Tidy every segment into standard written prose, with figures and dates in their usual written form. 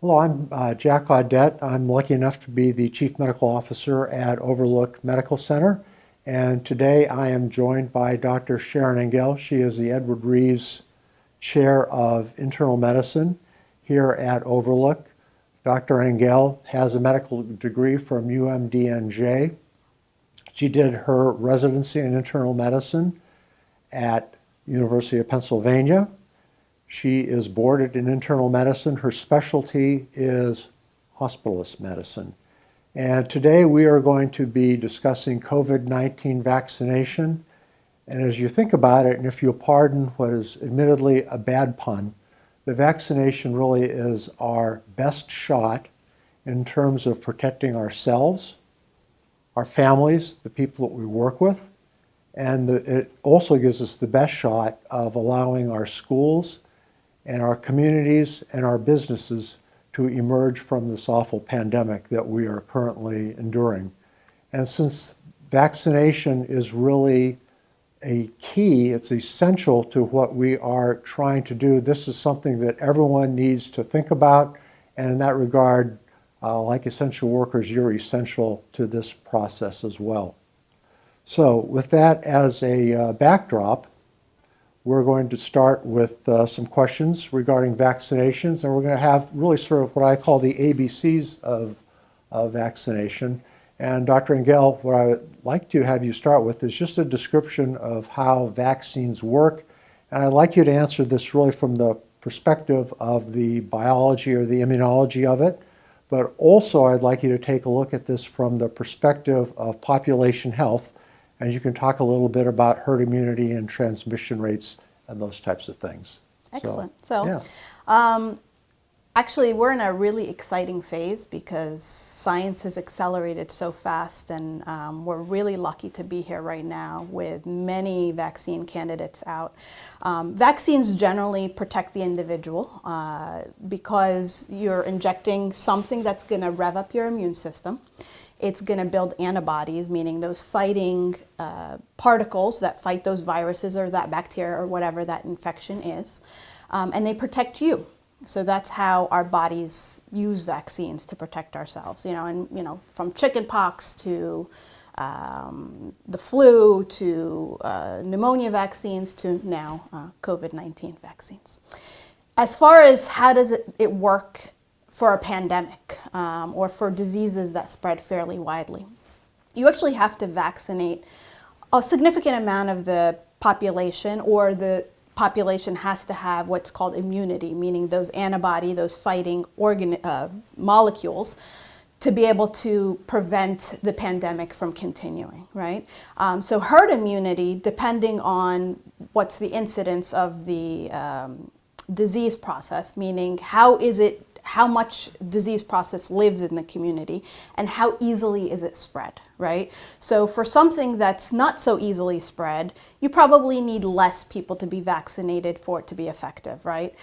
Hello, I'm Jack Audett. I'm lucky enough to be the Chief Medical Officer at Overlook Medical Center. And today I am joined by Dr. Sharen Anghel. She is the Edward Reeves Chair of Internal Medicine here at Overlook. Dr. Anghel has a medical degree from UMDNJ. She did her residency in internal medicine at University of Pennsylvania. She is boarded in internal medicine. Her specialty is hospitalist medicine. And today we are going to be discussing COVID-19 vaccination. And as you think about it, and if you'll pardon what is admittedly a bad pun, the vaccination really is our best shot in terms of protecting ourselves, our families, the people that we work with, and it also gives us the best shot of allowing our schools and our communities and our businesses to emerge from this awful pandemic that we are currently enduring. And since vaccination is really a key, it's essential to what we are trying to do, this is something that everyone needs to think about. And in that regard, like essential workers, you're essential to this process as well. So with that as a backdrop, we're going to start with some questions regarding vaccinations, and we're going to have really sort of what I call the ABCs of vaccination. And Dr. Anghel, what I would like to have you start with is just a description of how vaccines work. And I'd like you to answer this really from the perspective of the biology or the immunology of it, but also I'd like you to take a look at this from the perspective of population health. And you can talk a little bit about herd immunity and transmission rates and those types of things. Excellent. Actually, we're in a really exciting phase because science has accelerated so fast, and we're really lucky to be here right now with many vaccine candidates out. Vaccines generally protect the individual because you're injecting something that's going to rev up your immune system. It's going to build antibodies, meaning those fighting particles that fight those viruses or that bacteria or whatever that infection is, and they protect you. So that's how our bodies use vaccines to protect ourselves. From chickenpox to the flu to pneumonia vaccines to now COVID-19 vaccines. As far as how does it work for a pandemic or for diseases that spread fairly widely, you actually have to vaccinate a significant amount of the population, or the population has to have what's called immunity, meaning those antibody, those fighting molecules, to be able to prevent the pandemic from continuing, right? So herd immunity, depending on what's the incidence of the disease process, meaning how much disease process lives in the community and how easily is it spread, right? So for something that's not so easily spread, you probably need less people to be vaccinated for it to be effective, right?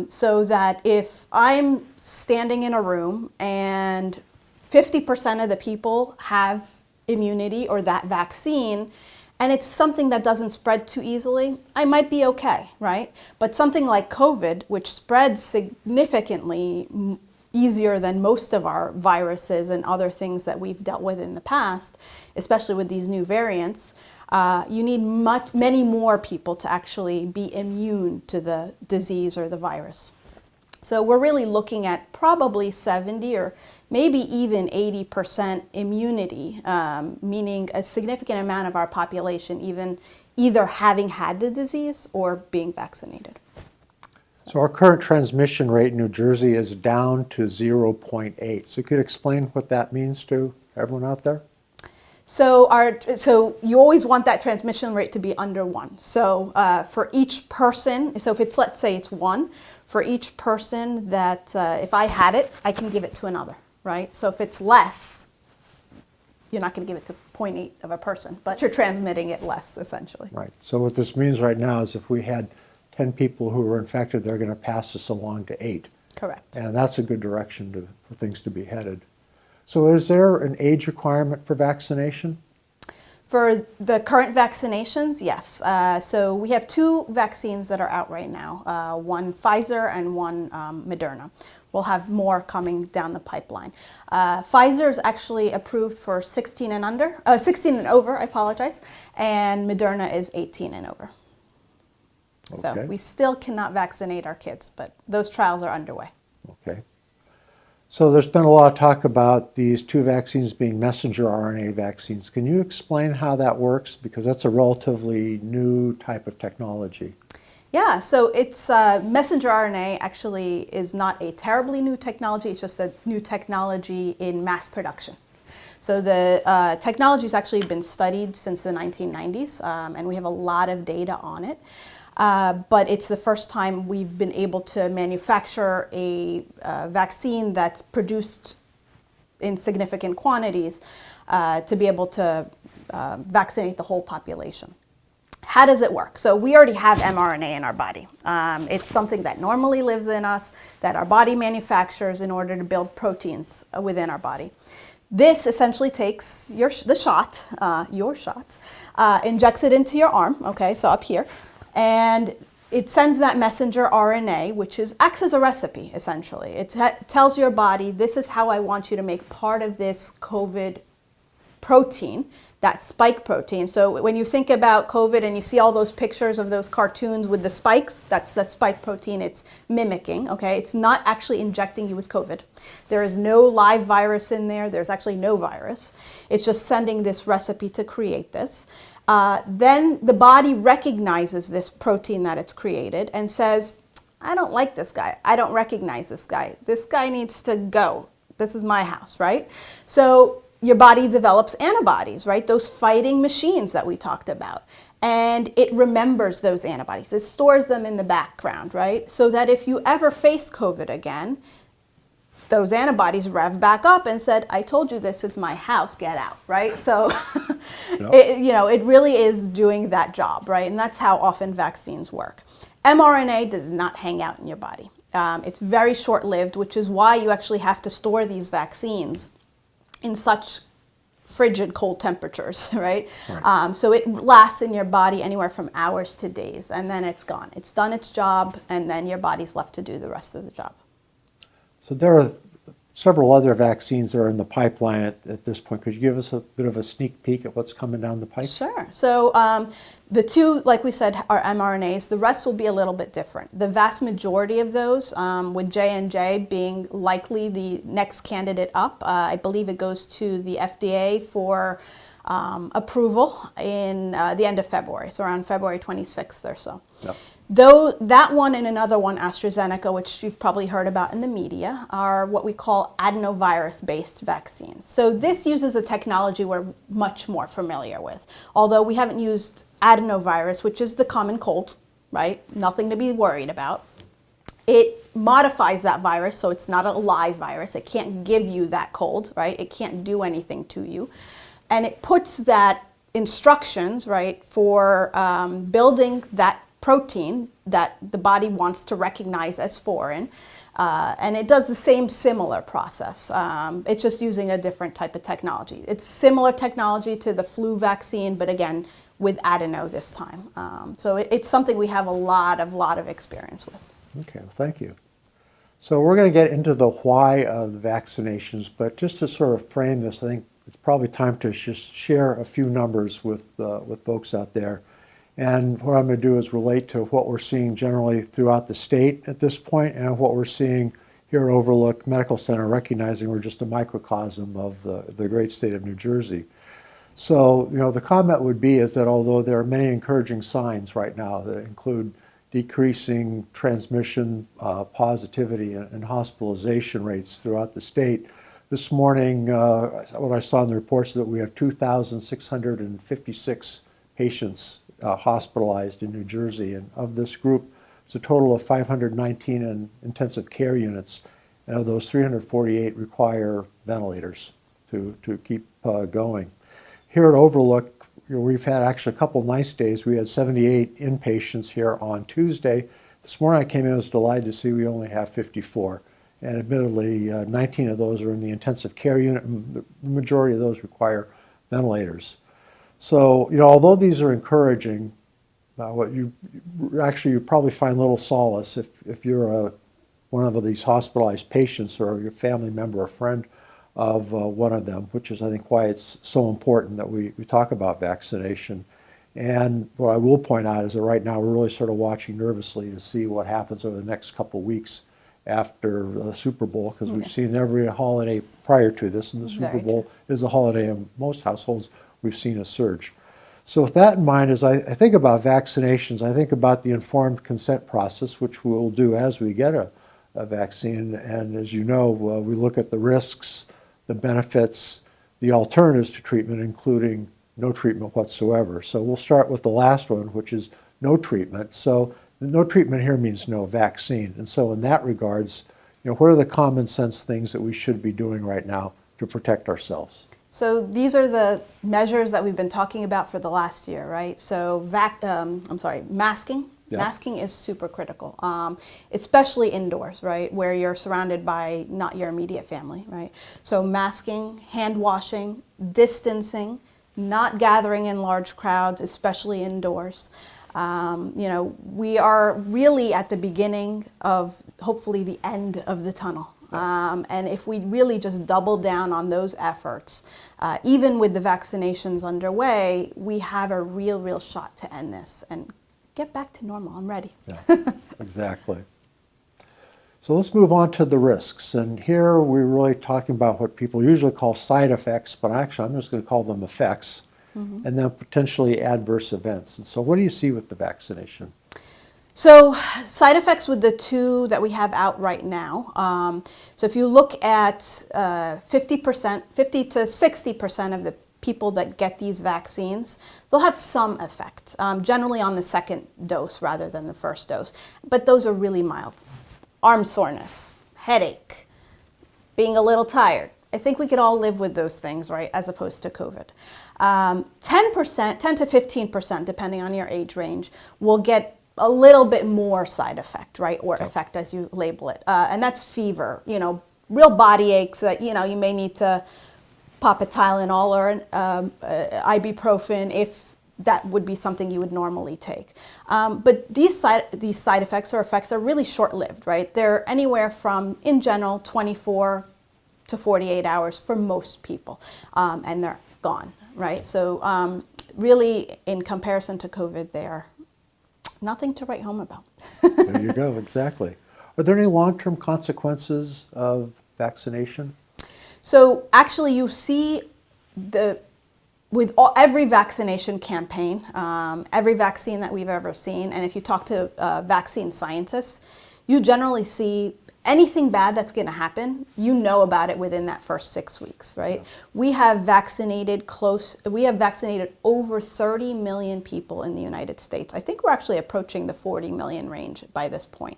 So that if I'm standing in a room and 50% of the people have immunity or that vaccine, and it's something that doesn't spread too easily, I might be okay, right? But something like COVID, which spreads significantly easier than most of our viruses and other things that we've dealt with in the past, especially with these new variants, you need many more people to actually be immune to the disease or the virus. So we're really looking at probably 70 or maybe even 80% immunity, meaning a significant amount of our population either having had the disease or being vaccinated. So our current transmission rate in New Jersey is down to 0.8. So you could explain what that means to everyone out there? So you always want that transmission rate to be under 1. So for each person, so if it's, let's say it's 1, for each person that if I had it, I can give it to another, right? So if it's less, you're not going to give it to 0.8 of a person, but you're transmitting it less, essentially. Right. So what this means right now is if we had 10 people who were infected, they're going to pass this along to 8. Correct. And that's a good direction for things to be headed. So is there an age requirement for vaccination? For the current vaccinations, yes. So we have 2 vaccines that are out right now, one Pfizer and one Moderna. We'll have more coming down the pipeline. Pfizer is actually approved for 16 and over, I apologize, and Moderna is 18 and over. So Okay. we still cannot vaccinate our kids, but those trials are underway. Okay. So there's been a lot of talk about these 2 vaccines being messenger RNA vaccines. Can you explain how that works? Because that's a relatively new type of technology. Yeah, so it's messenger RNA actually is not a terribly new technology. It's just a new technology in mass production. So the technology has actually been studied since the 1990s, and we have a lot of data on it. But it's the first time we've been able to manufacture a vaccine that's produced in significant quantities to be able to vaccinate the whole population. How does it work? So we already have mRNA in our body. It's something that normally lives in us, that our body manufactures in order to build proteins within our body. This essentially takes your shot, injects it into your arm, okay, so up here, and it sends that messenger RNA, which acts as a recipe, essentially. It tells your body, this is how I want you to make part of this COVID protein, that spike protein. So when you think about COVID and you see all those pictures of those cartoons with the spikes, that's the spike protein it's mimicking, okay? It's not actually injecting you with COVID. There is no live virus in there. There's actually no virus. It's just sending this recipe to create this. Then the body recognizes this protein that it's created and says, I don't like this guy. I don't recognize this guy. This guy needs to go. This is my house, right? So your body develops antibodies, right? Those fighting machines that we talked about. And it remembers those antibodies. It stores them in the background, right? So that if you ever face COVID again, those antibodies rev back up and said, I told you this is my house, get out, right? So, Yep. it really is doing that job, right? And that's how often vaccines work. mRNA does not hang out in your body. It's very short-lived, which is why you actually have to store these vaccines in such frigid cold temperatures, right? So it lasts in your body anywhere from hours to days, and then it's gone. It's done its job, and then your body's left to do the rest of the job. So there are several other vaccines that are in the pipeline at this point. Could you give us a bit of a sneak peek at what's coming down the pipe? Sure. So the 2, like we said, are mRNAs. The rest will be a little bit different. The vast majority of those, with J&J being likely the next candidate up, I believe it goes to the FDA for approval in the end of February, so around February 26th or so. Yep. Though that one and another one, AstraZeneca, which you've probably heard about in the media, are what we call adenovirus-based vaccines. So this uses a technology we're much more familiar with. Although we haven't used adenovirus, which is the common cold, right? Nothing to be worried about. It modifies that virus, so it's not a live virus. It can't give you that cold, right? It can't do anything to you. And it puts that instructions, right, for building that protein that the body wants to recognize as foreign. And it does the same similar process. It's just using a different type of technology. It's similar technology to the flu vaccine, but again, with adeno this time. So it's something we have a lot of experience with. Okay, well, thank you. So we're going to get into the why of the vaccinations, but just to sort of frame this, I think it's probably time to just share a few numbers with folks out there. And what I'm going to do is relate to what we're seeing generally throughout the state at this point and what we're seeing here at Overlook Medical Center, recognizing we're just a microcosm of the great state of New Jersey. So, the comment would be is that although there are many encouraging signs right now that include decreasing transmission, positivity, and hospitalization rates throughout the state, this morning, what I saw in the reports is that we have 2,656 patients hospitalized in New Jersey, and of this group, it's a total of 519 in intensive care units, and of those, 348 require ventilators to keep going. Here at Overlook, we've had actually a couple nice days. We had 78 inpatients here on Tuesday. This morning I came in and was delighted to see we only have 54, and admittedly, 19 of those are in the intensive care unit, and the majority of those require ventilators. So, although these are encouraging, what you probably find little solace if you're one of these hospitalized patients or your family member or friend of one of them, which is, I think, why it's so important that we talk about vaccination. And what I will point out is that right now we're really sort of watching nervously to see what happens over the next couple of weeks after the Super Bowl, because we've seen every holiday prior to this, and the Super Bowl is a holiday in most households, we've seen a surge. So with that in mind, as I think about vaccinations, I think about the informed consent process, which we'll do as we get a vaccine. And as you know, we look at the risks, the benefits, the alternatives to treatment, including no treatment whatsoever. So we'll start with the last one, which is no treatment. So no treatment here means no vaccine. And so in that regards, what are the common sense things that we should be doing right now to protect ourselves? So these are the measures that we've been talking about for the last year, right? So masking. Yeah. Masking is super critical, especially indoors, right, where you're surrounded by not your immediate family, right? So masking, hand washing, distancing, not gathering in large crowds, especially indoors. We are really at the beginning of hopefully the end of the tunnel. And if we really just double down on those efforts, even with the vaccinations underway, we have a real shot to end this and get back to normal. I'm ready. Yeah, exactly. So let's move on to the risks. And here we're really talking about what people usually call side effects, but actually I'm just going to call them effects, and then potentially adverse events. And so what do you see with the vaccination? So side effects with the two that we have out right now. So if you look at 50 to 60% of the people that get these vaccines, they'll have some effect, generally on the second dose rather than the first dose. But those are really mild. Arm soreness, headache, being a little tired. I think we could all live with those things, right, as opposed to COVID. 10% to 15%, depending on your age range, will get a little bit more side effect, right, or effect as you label it. And that's fever, real body aches that, you may need to pop a Tylenol or an ibuprofen if that would be something you would normally take. But these side effects or effects are really short-lived, right? They're anywhere from, in general, 24 to 48 hours for most people, and they're gone, right? So really, in comparison to COVID, they're nothing to write home about. There you go, exactly. Are there any long-term consequences of vaccination? So actually you see with every vaccination campaign, every vaccine that we've ever seen, and if you talk to vaccine scientists, you generally see anything bad that's going to happen, about it within that first 6 weeks, right? Yeah. We have vaccinated over 30 million people in the United States. I think we're actually approaching the 40 million range by this point.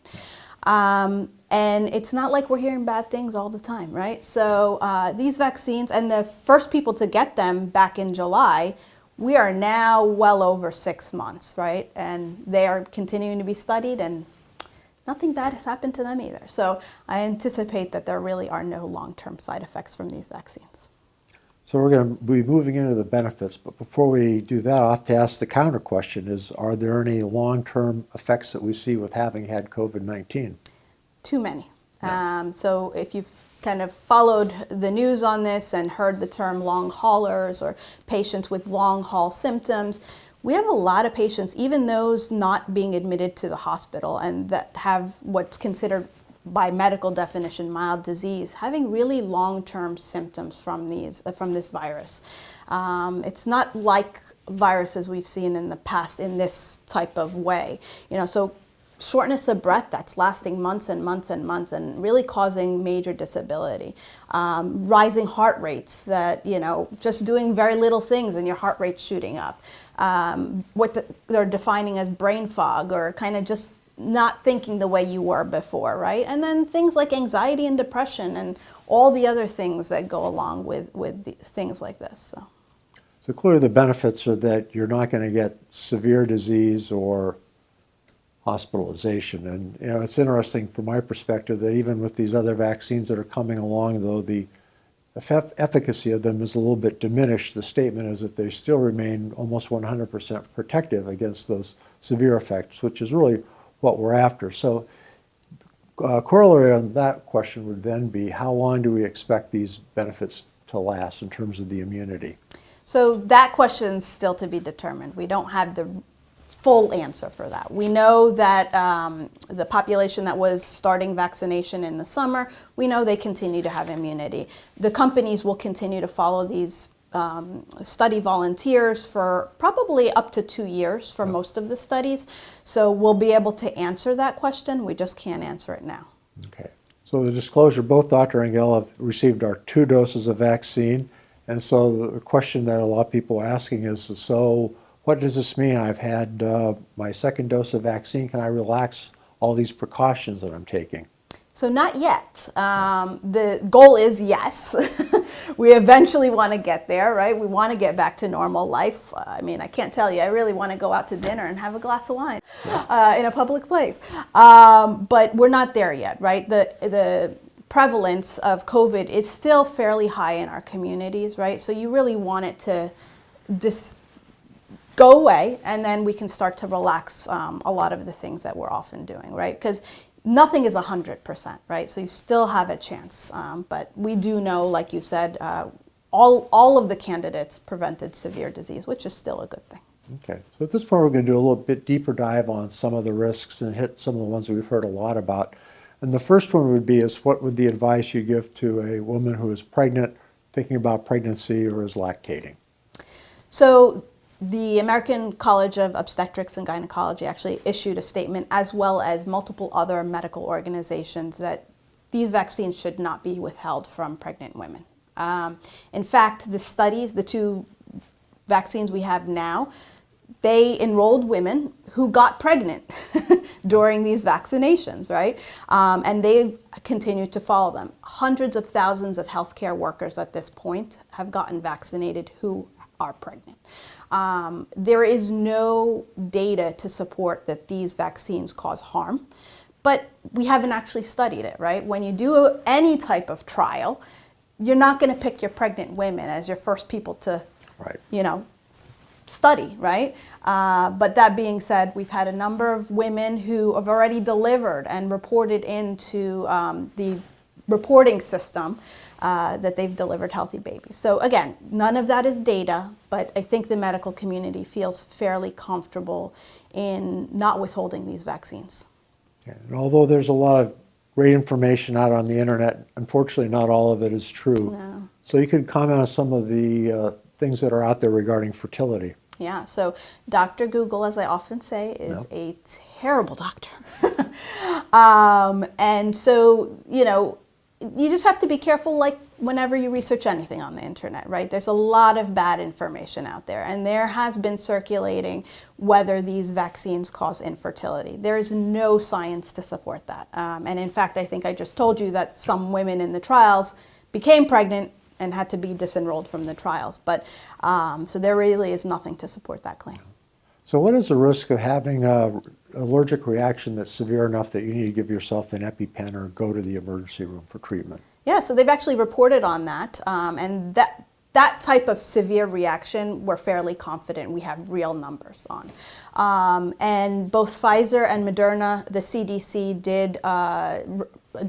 And it's not like we're hearing bad things all the time, right? So these vaccines, and the first people to get them back in July, we are now well over 6 months, right? And they are continuing to be studied, and nothing bad has happened to them either. So I anticipate that there really are no long-term side effects from these vaccines. So we're going to be moving into the benefits, but before we do that, I'll have to ask the counter question is, are there any long-term effects that we see with having had COVID-19? Too many. Yeah. So if you've kind of followed the news on this and heard the term long haulers or patients with long haul symptoms, we have a lot of patients, even those not being admitted to the hospital and that have what's considered by medical definition mild disease, having really long-term symptoms from this virus. It's not like viruses we've seen in the past in this type of way. So shortness of breath that's lasting months and months and months and really causing major disability. Rising heart rates that, just doing very little things and your heart rate's shooting up. They're defining as brain fog, or kind of just not thinking the way you were before, right? And then things like anxiety and depression and all the other things that go along with things like this. So clearly the benefits are that you're not going to get severe disease or hospitalization. And it's interesting from my perspective that even with these other vaccines that are coming along, though, the efficacy of them is a little bit diminished. The statement is that they still remain almost 100% protective against those severe effects, which is really what we're after. So corollary on that question would then be, how long do we expect these benefits to last in terms of the immunity? So that question's still to be determined. We don't have the full answer for that. We know that the population that was starting vaccination in the summer, we know they continue to have immunity. The companies will continue to follow these study volunteers for probably up to 2 years for most of the studies. So we'll be able to answer that question. We just can't answer it now. Okay. So the disclosure, both Dr. Anghel have received our 2 doses of vaccine. And so the question that a lot of people are asking is, so what does this mean? I've had my 2nd dose of vaccine. Can I relax all these precautions that I'm taking? So not yet. The goal is yes. We eventually want to get there, right? We want to get back to normal life. I mean, I can't tell you, I really want to go out to dinner and have a glass of wine in a public place. But we're not there yet, right? The prevalence of COVID is still fairly high in our communities, right? So you really want it to go away, and then we can start to relax a lot of the things that we're often doing, right? Because nothing is 100%, right? So you still have a chance. But we do know, like you said, all of the candidates prevented severe disease, which is still a good thing. Okay. So at this point, we're going to do a little bit deeper dive on some of the risks and hit some of the ones that we've heard a lot about. And the first one would be is, what would the advice you give to a woman who is pregnant, thinking about pregnancy, or is lactating? So the American College of Obstetrics and Gynecology actually issued a statement, as well as multiple other medical organizations, that these vaccines should not be withheld from pregnant women. In fact, the studies, the 2 vaccines we have now, they enrolled women who got pregnant during these vaccinations, right? And they've continued to follow them. Hundreds of thousands of healthcare workers at this point have gotten vaccinated who are pregnant. There is no data to support that these vaccines cause harm, but we haven't actually studied it, right? When you do any type of trial, you're not going to pick your pregnant women as your first people to, study, right? But that being said, we've had a number of women who have already delivered and reported into the reporting system that they've delivered healthy babies. So again, none of that is data, but I think the medical community feels fairly comfortable in not withholding these vaccines. Okay. And although there's a lot of great information out on the internet, unfortunately not all of it is true. No. So you could comment on some of the things that are out there regarding fertility. Yeah, so Dr. Google, as I often say, is a terrible doctor. And so, you just have to be careful, like whenever you research anything on the internet, right? There's a lot of bad information out there, and there has been circulating whether these vaccines cause infertility. There is no science to support that. And in fact, I think I just told you that some women in the trials became pregnant and had to be disenrolled from the trials. But so there really is nothing to support that claim. So what is the risk of having an allergic reaction that's severe enough that you need to give yourself an EpiPen or go to the emergency room for treatment? Yeah, so they've actually reported on that, and that type of severe reaction, we're fairly confident we have real numbers on. And both Pfizer and Moderna, the CDC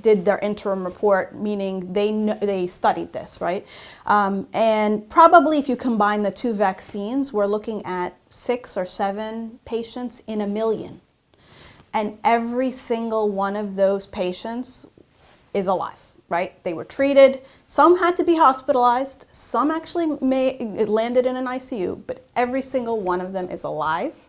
did their interim report, meaning they studied this, right? And probably if you combine the 2 vaccines, we're looking at 6 or 7 patients in 1 million. And every single one of those patients is alive, right? They were treated. Some had to be hospitalized. Some actually landed in an ICU, but every single one of them is alive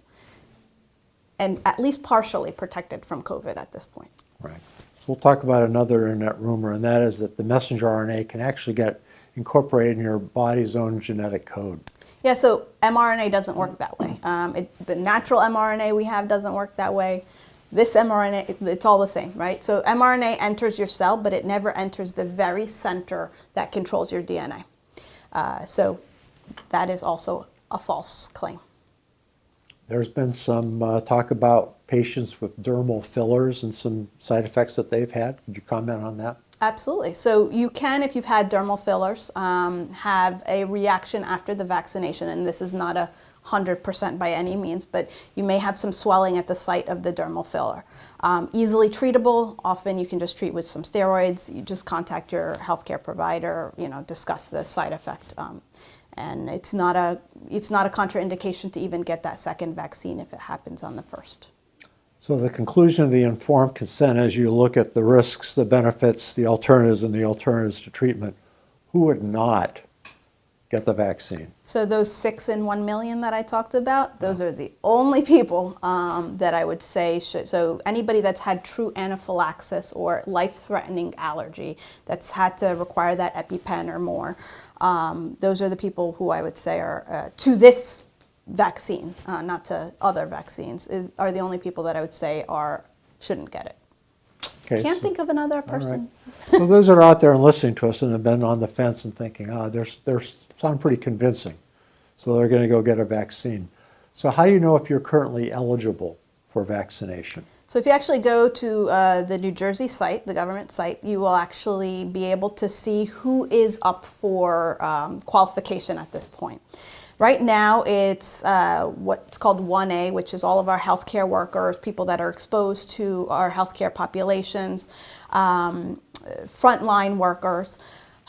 and at least partially protected from COVID at this point. Right. So we'll talk about another internet rumor, and that is that the messenger RNA can actually get incorporated in your body's own genetic code. Yeah, so mRNA doesn't work that way. The natural mRNA we have doesn't work that way. This mRNA, it's all the same, right? So mRNA enters your cell, but it never enters the very center that controls your DNA. So that is also a false claim. There's been some talk about patients with dermal fillers and some side effects that they've had. Could you comment on that? Absolutely. So you can, if you've had dermal fillers, have a reaction after the vaccination, and this is not 100% by any means, but you may have some swelling at the site of the dermal filler. Easily treatable. Often you can just treat with some steroids. You just contact your healthcare provider, discuss the side effect. And it's not a contraindication to even get that second vaccine if it happens on the first. So the conclusion of the informed consent, as you look at the risks, the benefits, the alternatives, and the alternatives to treatment, who would not get the vaccine? So those 6 in 1 million that I talked about, those are the only people that I would say should. So anybody that's had true anaphylaxis or life-threatening allergy that's had to require that EpiPen or more, those are the people who I would say are to this vaccine, not to other vaccines, are the only people that I would say shouldn't get it. Okay, Can't think of another person. Right. So those that are out there and listening to us and have been on the fence and thinking, they're sound pretty convincing, so they're going to go get a vaccine. So how do you know if you're currently eligible for vaccination? So if you actually go to the New Jersey site, the government site, you will actually be able to see who is up for qualification at this point. Right now, it's what's called 1A, which is all of our healthcare workers, people that are exposed to our healthcare populations, frontline workers,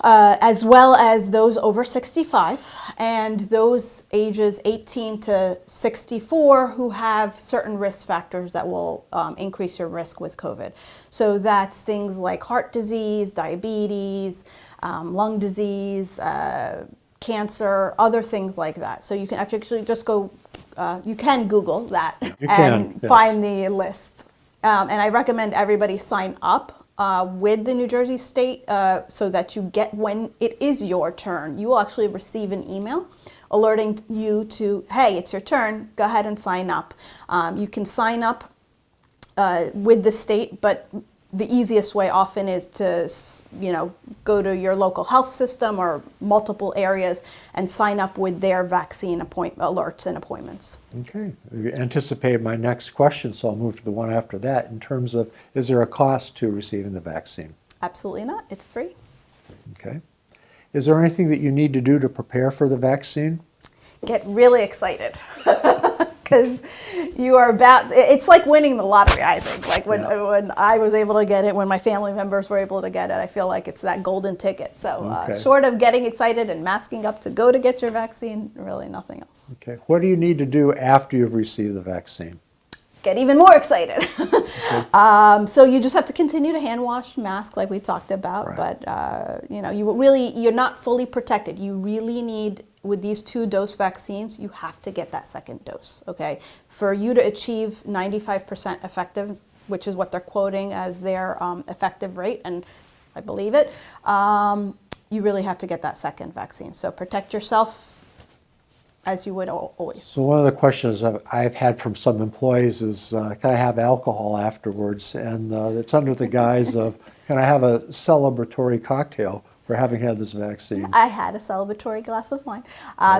as well as those over 65 and those ages 18 to 64 who have certain risk factors that will increase your risk with COVID. So that's things like heart disease, diabetes, lung disease, cancer, other things like that. So you can actually just go, you can Google that and find the list. And I recommend everybody sign up with the New Jersey State so that you get, when it is your turn, you will actually receive an email alerting you to, hey, it's your turn, go ahead and sign up. You can sign up with the state, but the easiest way often is to, go to your local health system or multiple areas and sign up with their vaccine alerts and appointments. Okay. You anticipated my next question, so I'll move to the one after that. In terms of, is there a cost to receiving the vaccine? Absolutely not. It's free. Okay. Is there anything that you need to do to prepare for the vaccine? Get really excited. Because you are it's like winning the lottery, I think. Like when I was able to get it, when my family members were able to get it, I feel like it's that golden ticket. So short of getting excited and masking up to go to get your vaccine, really nothing else. Okay. What do you need to do after you've received the vaccine? Get even more excited. So you just have to continue to hand wash, mask like we talked about. Right. But you're not fully protected. You really need, with these 2-dose vaccines, you have to get that second dose, okay? For you to achieve 95% effective, which is what they're quoting as their effective rate, and I believe it, you really have to get that second vaccine. So protect yourself as you would always. So one of the questions I've had from some employees is, can I have alcohol afterwards? And it's under the guise of, can I have a celebratory cocktail for having had this vaccine? I had a celebratory glass of wine.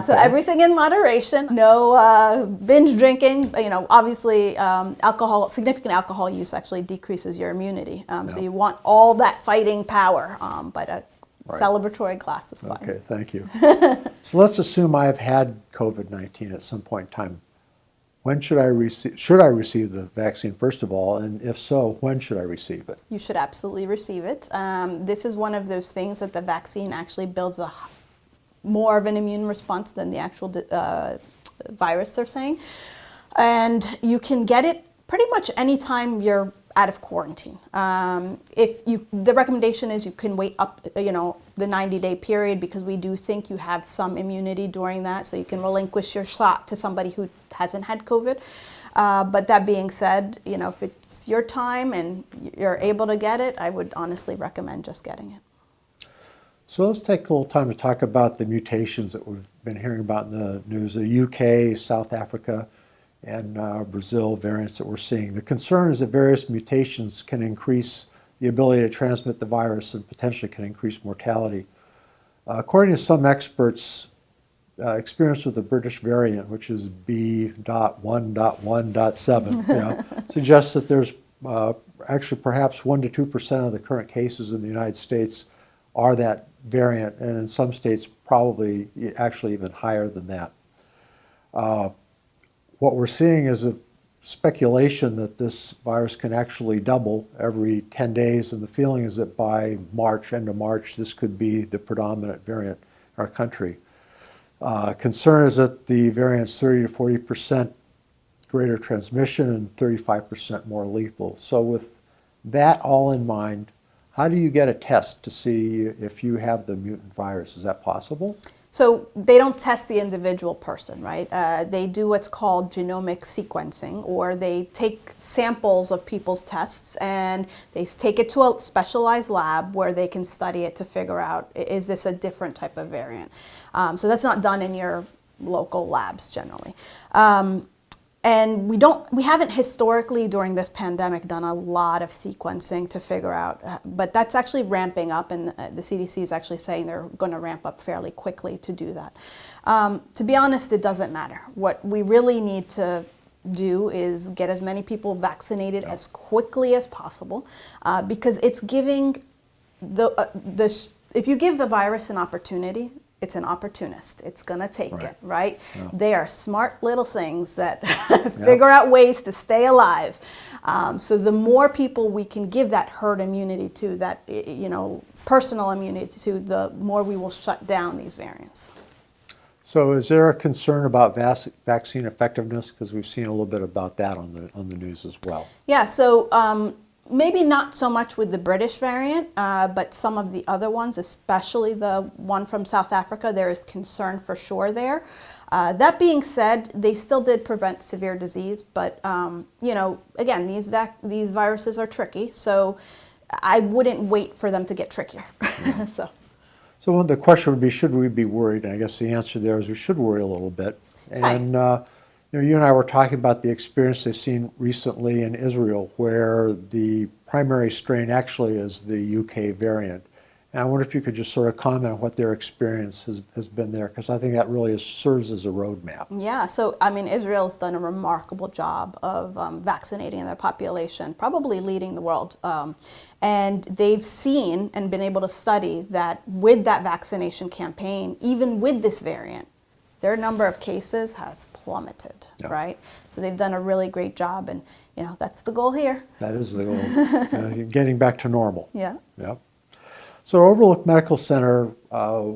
So everything in moderation, no binge drinking. Obviously significant alcohol use actually decreases your immunity. So you want all that fighting power, but a celebratory glass is fine. Okay, thank you. So let's assume I've had COVID-19 at some point in time. When should I receive the vaccine, first of all, and if so, when should I receive it? You should absolutely receive it. This is one of those things that the vaccine actually builds more of an immune response than the actual virus, they're saying. And you can get it pretty much anytime you're out of quarantine. The recommendation is you can wait up, the 90-day period, because we do think you have some immunity during that, so you can relinquish your shot to somebody who hasn't had COVID. But that being said, if it's your time and you're able to get it, I would honestly recommend just getting it. So let's take a little time to talk about the mutations that we've been hearing about in the news, the UK, South Africa, and Brazil variants that we're seeing. The concern is that various mutations can increase the ability to transmit the virus and potentially can increase mortality. According to some experts, experience with the British variant, which is B.1.1.7, suggests that there's actually perhaps 1 to 2% of the current cases in the United States are that variant, and in some states probably actually even higher than that. What we're seeing is a speculation that this virus can actually double every 10 days, and the feeling is that by March, end of March, this could be the predominant variant in our country. Concern is that the variant's 30 to 40% greater transmission and 35% more lethal. So with that all in mind, how do you get a test to see if you have the mutant virus? Is that possible? So they don't test the individual person, right? They do what's called genomic sequencing, or they take samples of people's tests and they take it to a specialized lab where they can study it to figure out, is this a different type of variant? So that's not done in your local labs generally. And we haven't historically during this pandemic done a lot of sequencing to figure out, but that's actually ramping up, and the CDC is actually saying they're going to ramp up fairly quickly to do that. To be honest, it doesn't matter. What we really need to do is get as many people vaccinated as quickly as possible, because it's giving if you give the virus an opportunity, it's an opportunist. It's going to take it, right? Yeah. They are smart little things that figure out ways to stay alive. So the more people we can give that herd immunity to, that personal immunity to, the more we will shut down these variants. So is there a concern about vaccine effectiveness? Because we've seen a little bit about that on the news as well. Yeah, so maybe not so much with the British variant, but some of the other ones, especially the one from South Africa, there is concern for sure there. That being said, they still did prevent severe disease, but again, these viruses are tricky, so I wouldn't wait for them to get trickier. So the question would be, should we be worried? And I guess the answer there is we should worry a little bit. And you and I were talking about the experience they've seen recently in Israel, where the primary strain actually is the UK variant. And I wonder if you could just sort of comment on what their experience has been there, because I think that really serves as a roadmap. Yeah, so I mean, Israel's done a remarkable job of vaccinating their population, probably leading the world. And they've seen and been able to study that with that vaccination campaign, even with this variant, their number of cases has plummeted, right? So they've done a really great job, and that's the goal here. That is the goal, getting back to normal. Yeah. Yep. So at Overlook Medical Center,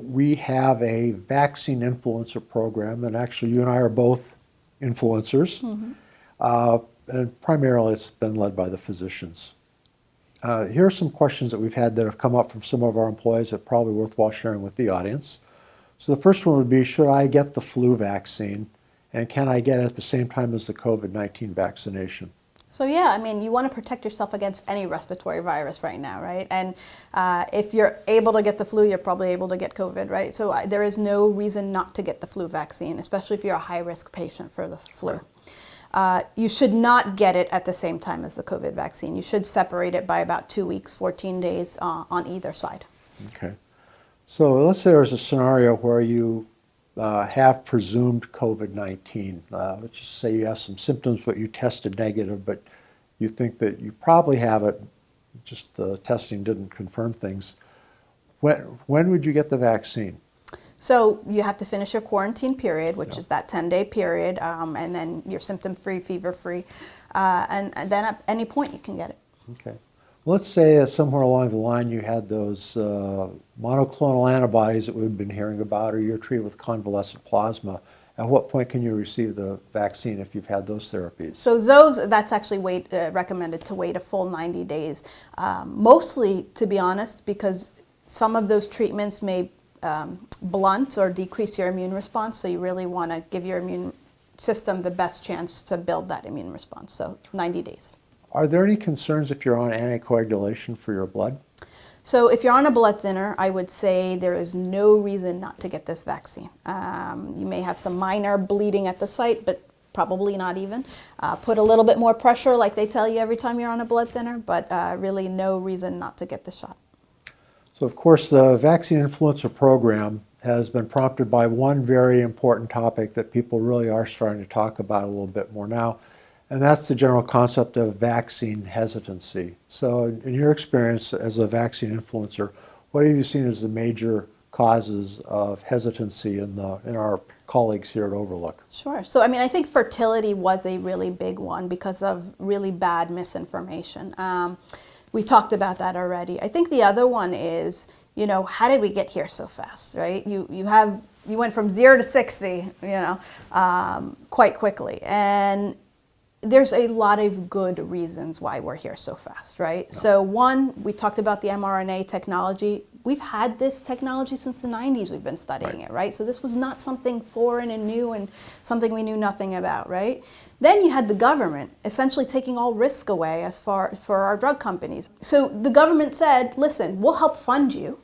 we have a vaccine influencer program, and actually you and I are both influencers, and primarily it's been led by the physicians. Here are some questions that we've had that have come up from some of our employees that are probably worthwhile sharing with the audience. So the first one would be, should I get the flu vaccine, and can I get it at the same time as the COVID-19 vaccination? So yeah, I mean, you want to protect yourself against any respiratory virus right now, right? And if you're able to get the flu, you're probably able to get COVID, right? So there is no reason not to get the flu vaccine, especially if you're a high-risk patient for the flu. You should not get it at the same time as the COVID vaccine. You should separate it by about 2 weeks, 14 days on either side. Okay. So let's say there's a scenario where you have presumed COVID-19. Let's just say you have some symptoms, but you tested negative, but you think that you probably have it, just the testing didn't confirm things. When would you get the vaccine? So you have to finish your quarantine period, which is that 10-day period, and then you're symptom-free, fever-free, and then at any point you can get it. Okay. Let's say somewhere along the line you had those monoclonal antibodies that we've been hearing about, or you're treated with convalescent plasma. At what point can you receive the vaccine if you've had those therapies? So that's actually recommended to wait a full 90 days. Mostly, to be honest, because some of those treatments may blunt or decrease your immune response, so you really want to give your immune system the best chance to build that immune response, so 90 days. Are there any concerns if you're on anticoagulation for your blood? So if you're on a blood thinner, I would say there is no reason not to get this vaccine. You may have some minor bleeding at the site, but probably not even. Put a little bit more pressure like they tell you every time you're on a blood thinner, but really no reason not to get the shot. So of course the vaccine influencer program has been prompted by one very important topic that people really are starting to talk about a little bit more now, And that's the general concept of vaccine hesitancy. So in your experience as a vaccine influencer, what have you seen as the major causes of hesitancy in our colleagues here at Overlook? Sure. So, I mean, I think fertility was a really big one because of really bad misinformation. We talked about that already. I think the other one is, you know, how did we get here so fast, right? You went from 0 to 60, quite quickly. And there's a lot of good reasons why we're here so fast, right? Yeah. So one, we talked about the mRNA technology. We've had this technology since the 90s. We've been studying it, right? So this was not something foreign and new and something we knew nothing about, right? Then you had the government essentially taking all risk away for our drug companies. So the government said, listen, we'll help fund you.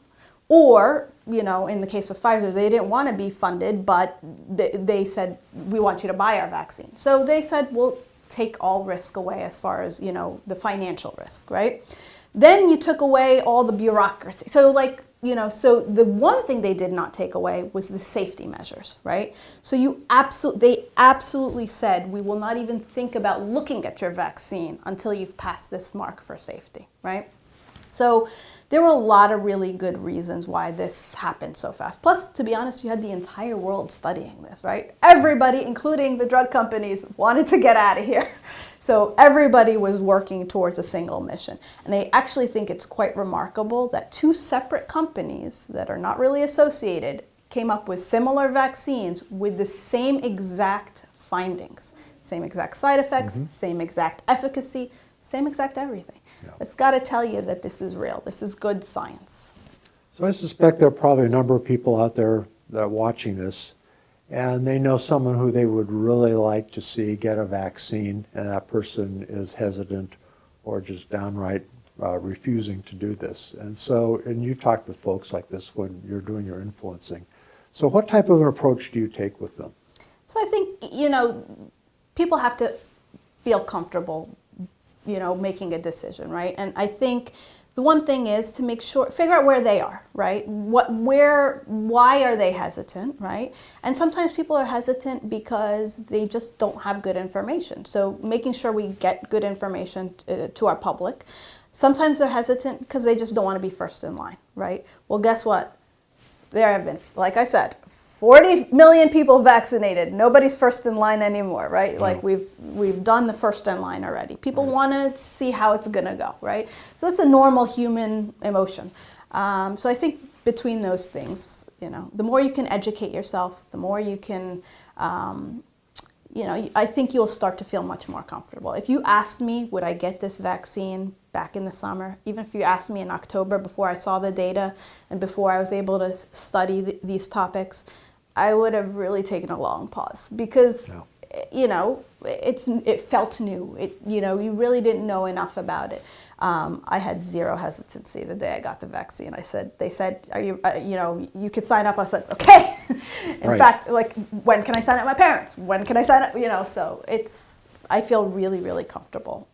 Or, you know, in the case of Pfizer, they didn't want to be funded, but they said, we want you to buy our vaccine. So they said, well, take all risk away as far as, you know, the financial risk, right? Then you took away all the bureaucracy. So like, you know, so the one thing they did not take away was the safety measures, right? So they absolutely said, we will not even think about looking at your vaccine until you've passed this mark for safety, right? So there were a lot of really good reasons why this happened so fast. Plus, to be honest, you had the entire world studying this, right? Everybody, including the drug companies, wanted to get out of here. So everybody was working towards a single mission. And I actually think it's quite remarkable that two separate companies that are not really associated came up with similar vaccines with the same exact findings. Same exact side effects, same exact efficacy, same exact everything. Yeah. It's got to tell you that this is real. This is good science. So I suspect there are probably a number of people out there that are watching this, and they know someone who they would really like to see get a vaccine, and that person is hesitant or just downright refusing to do this. And you've talked with folks like this when you're doing your influencing. So what type of an approach do you take with them? So I think, you know, people have to feel comfortable, you know, making a decision, right? And I think the one thing is to figure out where they are, right? Why are they hesitant, right? And sometimes people are hesitant because they just don't have good information. So making sure we get good information to our public. Sometimes they're hesitant because they just don't want to be first in line, right? Well, guess what? There have been, like I said, 40 million people vaccinated. Nobody's first in line anymore, right? No. Like we've done the first in line already. People want to see how it's going to go, right? So it's a normal human emotion. So I think between those things, you know, the more you can educate yourself, the more you can, you know, I think you'll start to feel much more comfortable. If you asked me, would I get this vaccine back in the summer, even if you asked me in October before I saw the data and before I was able to study these topics, I would have really taken a long pause because, you know, it felt new. You know, you really didn't know enough about it. I had zero hesitancy the day I got the vaccine. They said, are you, you know, you could sign up. I said, okay. In fact, like, when can I sign up my parents? When can I sign up? You know, so I feel really, really comfortable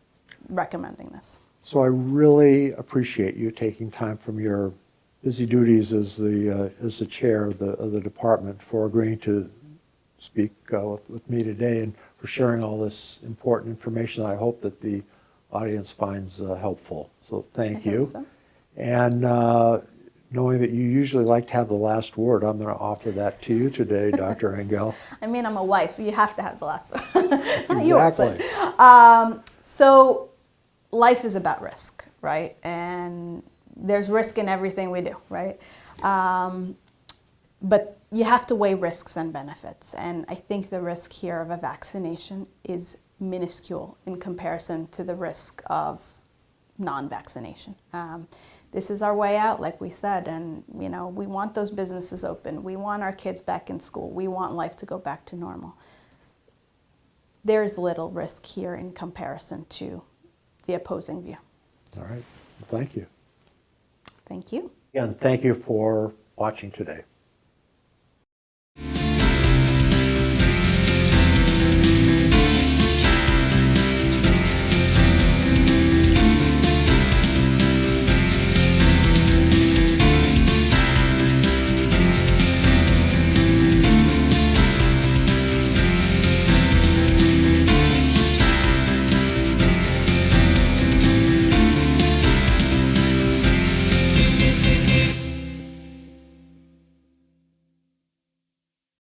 recommending this. So I really appreciate you taking time from your busy duties as the chair of the department for agreeing to speak with me today and for sharing all this important information that I hope that the audience finds helpful. So thank you. So. And knowing that you usually like to have the last word, I'm going to offer that to you today, Dr. Anghel. I mean, I'm a wife. You have to have the last word. Exactly. So life is about risk, right? And there's risk in everything we do, right? But you have to weigh risks and benefits. And I think the risk here of a vaccination is minuscule in comparison to the risk of non-vaccination. This is our way out, like we said, and you know, we want those businesses open. We want our kids back in school. We want life to go back to normal. There's little risk here in comparison to the opposing view. All right. Well, thank you. Thank you. Again, thank you for watching today.